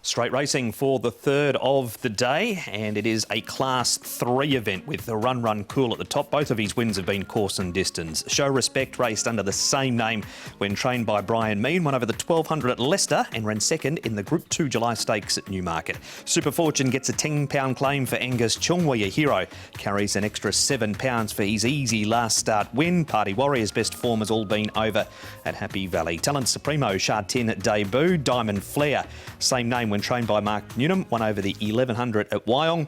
Straight racing for the third of the day, and it is a Class 3 event with the Run Cool at the top. Both of his wins have been course and distance. Show Respect raced under the same name when trained by Brian Mean, won over the 1200 at Leicester and ran second in the Group 2 July Stakes at Newmarket. Super Fortune gets a £10 claim for Angus Chungwe, a hero. Carries an extra £7 for his easy last start win. Party Warrior's best form has all been over at Happy Valley. Talent Supremo Sha Tin debut. Diamond Flare, same name when trained by Mark Newnham, won over the 1100 at Wyong.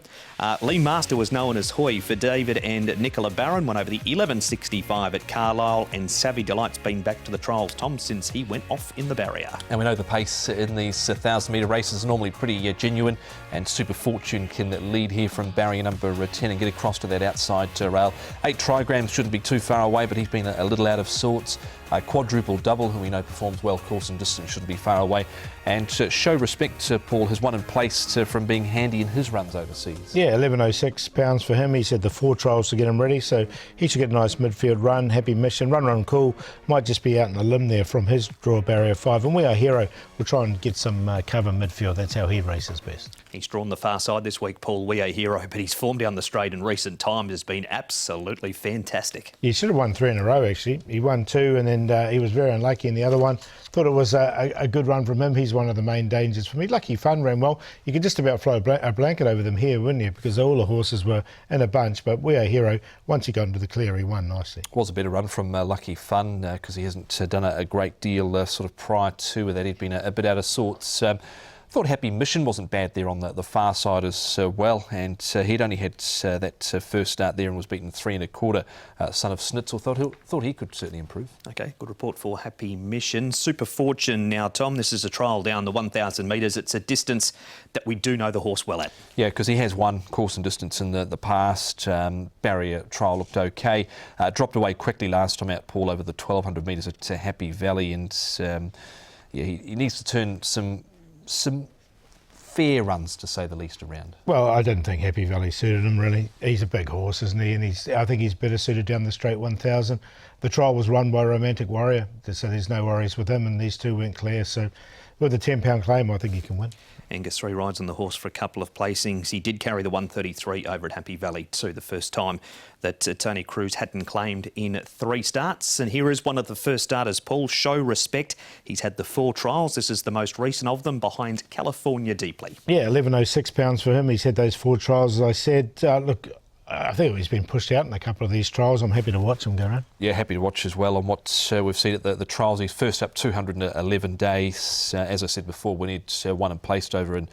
Lee Master was known as Hoy for David and Nicola Barron, won over the 1165 at Carlisle, and Savvy Delight's been back to the trials, Tom, since he went off in the barrier. And we know the pace in these 1,000-metre races is normally pretty genuine, and Super Fortune can lead here from barrier number 10 and get across to that outside rail. 8 trigrams shouldn't be too far away, but he's been a little out of sorts. Quadruple Double, who we know performs well course and distance, shouldn't be far away. And Show Respect, Paul, has won and placed from being handy in his runs overseas. Yeah, £11.06 for him. He's had the 4 trials to get him ready, so he should get a nice midfield run. Happy Mission, Run Cool, might just be out in the limb there from his draw barrier 5. And We Are Hero will try and get some cover midfield. That's how he races best. He's drawn the far side this week, Paul, We Are Hero, but his form down the straight in recent times has been absolutely fantastic. He should have won 3 in a row, actually. He won 2 and then he was very unlucky in the other one. Thought it was a good run from him. He's one of the main dangers for me. Lucky Fun ran well. You could just about throw a blanket over them here, wouldn't you? Because all the horses were in a bunch. But We Are Hero, once he got into the clear, he won nicely. Was a better run from Lucky Fun because he hasn't done a great deal sort of prior to that. He'd been a bit out of sorts. Thought Happy Mission wasn't bad there on the far side as well, and he'd only had that first start there and was beaten 3 1/4. Son of Snitzel thought he could certainly improve. Okay, good report for Happy Mission. Super Fortune now, Tom. This is a trial down the 1,000 metres. It's a distance that we do know the horse well at. Yeah, because he has won course and distance in the past. Barrier trial looked okay. Dropped away quickly last time out, Paul, over the 1,200 metres at Happy Valley, and yeah, he needs to turn some fair runs, to say the least, around. Well, I didn't think Happy Valley suited him, really. He's a big horse, isn't he? And I think he's better suited down the straight 1,000. The trial was run by Romantic Warrior, so there's no worries with him, and these two went clear. So with the £10 claim, I think he can win. Angus 3 rides on the horse for a couple of placings. He did carry the 133 over at Happy Valley too, the first time that Tony Cruz hadn't claimed in 3 starts. And here is one of the first starters, Paul, Show Respect. He's had the 4 trials. This is the most recent of them, behind California Deeply. Yeah, £11.06 for him. He's had those 4 trials, as I said. Look, I think he's been pushed out in a couple of these trials. I'm happy to watch him go around. Yeah, happy to watch as well on what we've seen at the trials. He's first up 211 days. As I said before, when he'd won and placed over in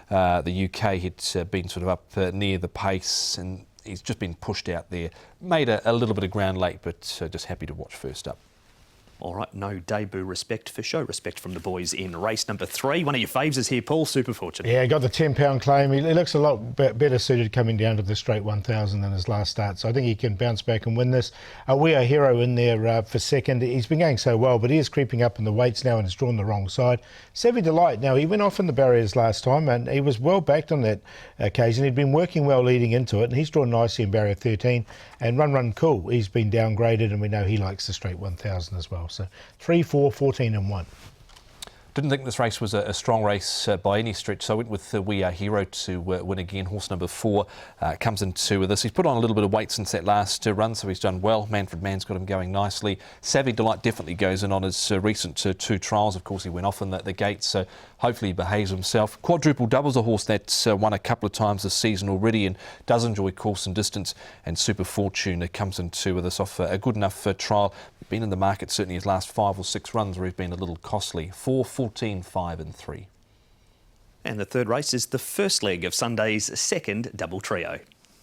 the UK, he'd been sort of up near the pace, and he's just been pushed out there. Made a little bit of ground late, but just happy to watch first up. All right, no debut respect for Show Respect from the boys in race number 3. One of your faves is here, Paul, Super Fortune. Yeah, got the £10 claim. He looks a lot better suited coming down to the straight 1,000 than his last start, so I think he can bounce back and win this. We Are Hero in there for second. He's been going so well, but he is creeping up in the weights now and has drawn the wrong side. Savvy Delight, now he went off in the barriers last time and he was well backed on that occasion. He'd been working well leading into it, and he's drawn nicely in barrier 13. And Run Cool, he's been downgraded, and we know he likes the straight 1,000 as well. So 3, 4, 14 and 1. Didn't think this race was a strong race by any stretch, so I went with We Are Hero to win again. Horse number 4 comes into this. He's put on a little bit of weight since that last run, so he's done well. Manfred Mann's got him going nicely. Savvy Delight definitely goes in on his recent 2 trials. Of course, he went off in the gate, so hopefully he behaves himself. Quadruple Double's a horse that's won a couple of times this season already and does enjoy course and distance. And Super Fortune comes into this off a good enough trial. Been in the market certainly his last 5 or 6 runs where he's been a little costly. 4, 14, 5 and 3. And the third race is the first leg of Sunday's second double trio.